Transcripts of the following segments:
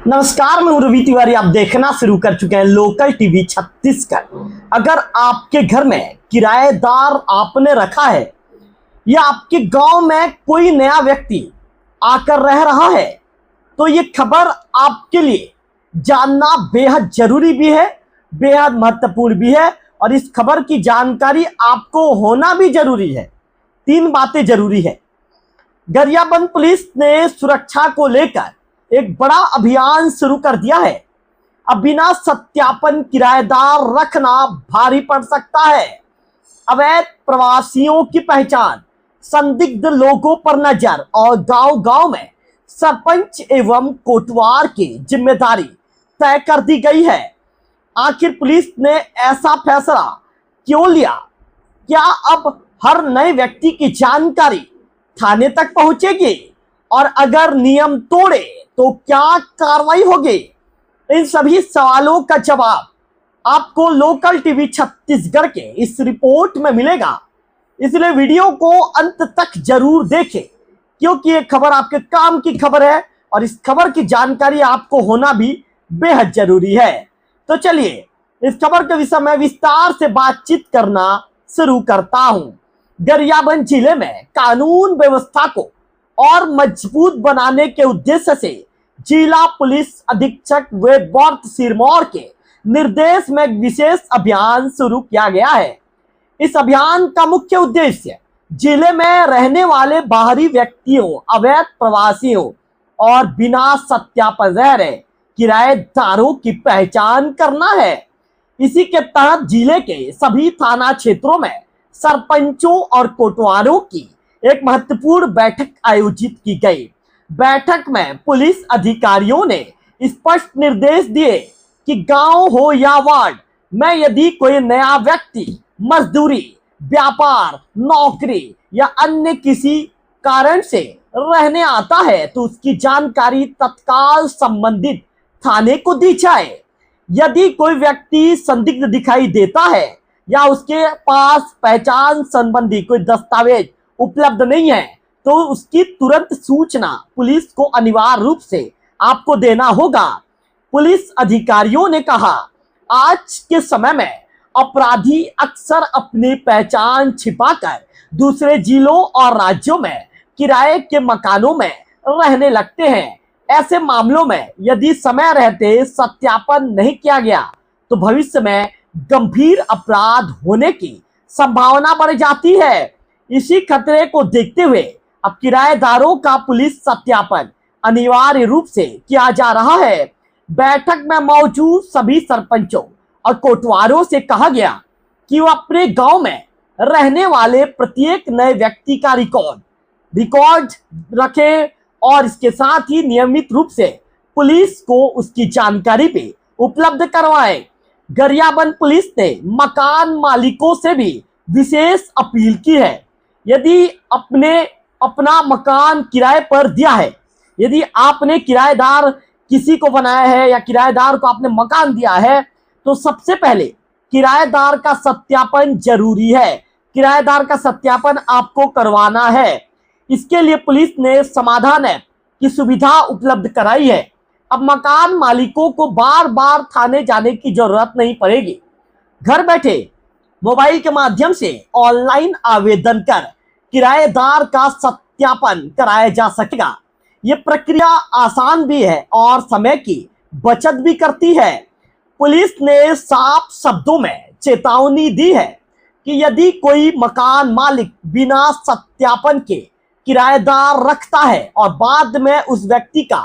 नमस्कार, मैं रवि तिवारी। आप देखना शुरू कर चुके हैं लोकल टीवी छत्तीसगढ़। अगर आपके घर में किराएदार आपने रखा है या आपके गांव में कोई नया व्यक्ति आकर रह रहा है तो ये खबर आपके लिए जानना बेहद जरूरी भी है, बेहद महत्वपूर्ण भी है और इस खबर की जानकारी आपको होना भी जरूरी है। 3 बातें जरूरी है। गरियाबंद पुलिस ने सुरक्षा को लेकर एक बड़ा अभियान शुरू कर दिया है। अब बिना सत्यापन किराएदार रखना भारी पड़ सकता है। अवैध प्रवासियों की पहचान, संदिग्ध लोगों पर नजर और गांव-गांव में सरपंच एवं कोटवार की जिम्मेदारी तय कर दी गई है। आखिर पुलिस ने ऐसा फैसला क्यों लिया? क्या अब हर नए व्यक्ति की जानकारी थाने तक पहुंचेगी और अगर नियम तोड़े तो क्या कार्रवाई होगी? इन सभी सवालों का जवाब आपको लोकल टीवी छत्तीसगढ़ के इस रिपोर्ट में मिलेगा, इसलिए वीडियो को अंत तक जरूर देखें क्योंकि ये खबर आपके काम की खबर है और इस खबर की जानकारी आपको होना भी बेहद जरूरी है। तो चलिए इस खबर के विषय में विस्तार से बातचीत करना शुरू करता हूं। गरियाबंद जिले में कानून व्यवस्था को और मजबूत बनाने के उद्देश्य से जिला पुलिस अधीक्षक वेदवर्त सिरमौर के निर्देश में एक विशेष अभियान शुरू किया गया है। इस अभियान का मुख्य उद्देश्य जिले में रहने वाले बाहरी व्यक्तियों, अवैध प्रवासियों और बिना सत्यापन रह रहे किराएदारों की पहचान करना है। इसी के तहत जिले के सभी थाना क्षेत्रों में सरपंचों और कोटवारों की एक महत्वपूर्ण बैठक आयोजित की गई। बैठक में पुलिस अधिकारियों ने स्पष्ट निर्देश दिए कि गांव हो या वार्ड में यदि कोई नया व्यक्ति मजदूरी, व्यापार, नौकरी या अन्य किसी कारण से रहने आता है तो उसकी जानकारी तत्काल संबंधित थाने को दी जाए। यदि कोई व्यक्ति संदिग्ध दिखाई देता है या उसके पास पहचान संबंधी कोई दस्तावेज उपलब्ध नहीं है तो उसकी तुरंत सूचना पुलिस को अनिवार्य रूप से आपको देना होगा। पुलिस अधिकारियों ने कहा, आज के समय में अपराधी अक्सर अपनी पहचान छिपाकर दूसरे जिलों और राज्यों में किराए के मकानों में रहने लगते हैं। ऐसे मामलों में यदि समय रहते सत्यापन नहीं किया गया तो भविष्य में गंभीर अपराध होने की संभावना बढ़ जाती है। इसी खतरे को देखते हुए अब किराएदारों का पुलिस सत्यापन अनिवार्य रूप से किया जा रहा है। बैठक में मौजूद सभी सरपंचों और कोटवारों से कहा गया कि वो अपने गांव में रहने वाले प्रत्येक नए व्यक्ति का रिकॉर्ड रखें और इसके साथ ही नियमित रूप से पुलिस को उसकी जानकारी भी उपलब्ध करवाएं। गरियाबंद पुलिस ने मकान मालिकों से भी विशेष अपील की है। यदि अपना मकान किराए पर दिया है, यदि आपने किराएदार किसी को बनाया है या किराएदार को आपने मकान दिया है तो सबसे पहले किराएदार का सत्यापन जरूरी है। किराएदार का सत्यापन आपको करवाना है। इसके लिए पुलिस ने समाधान ऐप की सुविधा उपलब्ध कराई है। अब मकान मालिकों को बार बार थाने जाने की जरूरत नहीं पड़ेगी। घर बैठे मोबाइल के माध्यम से ऑनलाइन आवेदन कर किराएदार का सत्यापन कराया जा सकेगा। ये प्रक्रिया आसान भी है और समय की बचत भी करती है। पुलिस ने साफ शब्दों में चेतावनी दी है कि यदि कोई मकान मालिक बिना सत्यापन के किराएदार रखता है और बाद में उस व्यक्ति का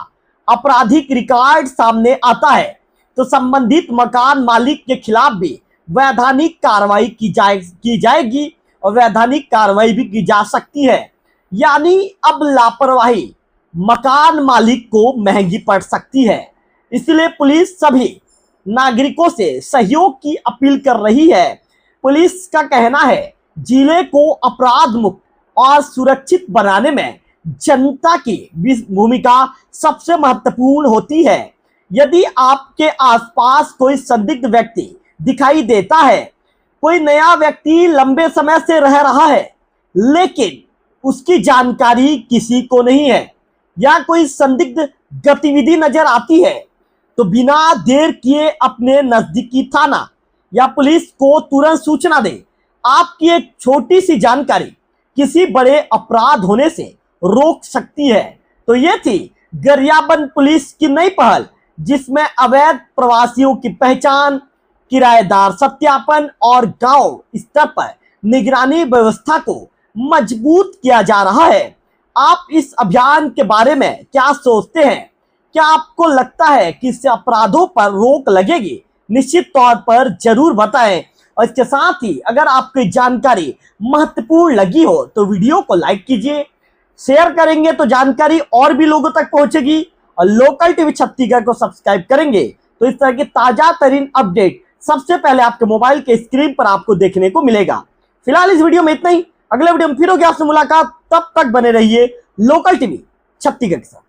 आपराधिक रिकॉर्ड सामने आता है तो संबंधित मकान मालिक के खिलाफ भी वैधानिक कार्रवाई की जाएगी और वैधानिक कार्रवाई भी की जा सकती है। यानी अब लापरवाही मकान मालिक को महंगी पड़ सकती है। इसलिए पुलिस सभी नागरिकों से सहयोग की अपील कर रही है। पुलिस का कहना है जिले को अपराध मुक्त और सुरक्षित बनाने में जनता की भूमिका सबसे महत्वपूर्ण होती है। यदि आपके आसपास कोई संदिग्ध व्यक्ति दिखाई देता है, कोई नया व्यक्ति लंबे समय से रह रहा है लेकिन उसकी जानकारी किसी को नहीं है या कोई संदिग्ध गतिविधि नजर आती है तो बिना देर किए अपने नजदीकी थाना या पुलिस को तुरंत सूचना दें। आपकी एक छोटी सी जानकारी किसी बड़े अपराध होने से रोक सकती है। तो ये थी गरियाबंद पुलिस की नई पहल, जिसमें अवैध प्रवासियों की पहचान, किराएदार सत्यापन और गांव स्तर पर निगरानी व्यवस्था को मजबूत किया जा रहा है। आप इस अभियान के बारे में क्या सोचते हैं? क्या आपको लगता है कि इससे अपराधों पर रोक लगेगी? निश्चित तौर पर जरूर बताएं। और इसके साथ ही अगर आपको जानकारी महत्वपूर्ण लगी हो तो वीडियो को लाइक कीजिए, शेयर करेंगे तो जानकारी और भी लोगों तक पहुंचेगी, और लोकल टीवी छत्तीसगढ़ को सब्सक्राइब करेंगे तो इस तरह की ताजा तरीन अपडेट सबसे पहले आपके मोबाइल के स्क्रीन पर आपको देखने को मिलेगा। फिलहाल इस वीडियो में इतना ही। अगले वीडियो में फिर होगी आपसे मुलाकात। तब तक बने रहिए लोकल टीवी छत्तीसगढ़ के साथ।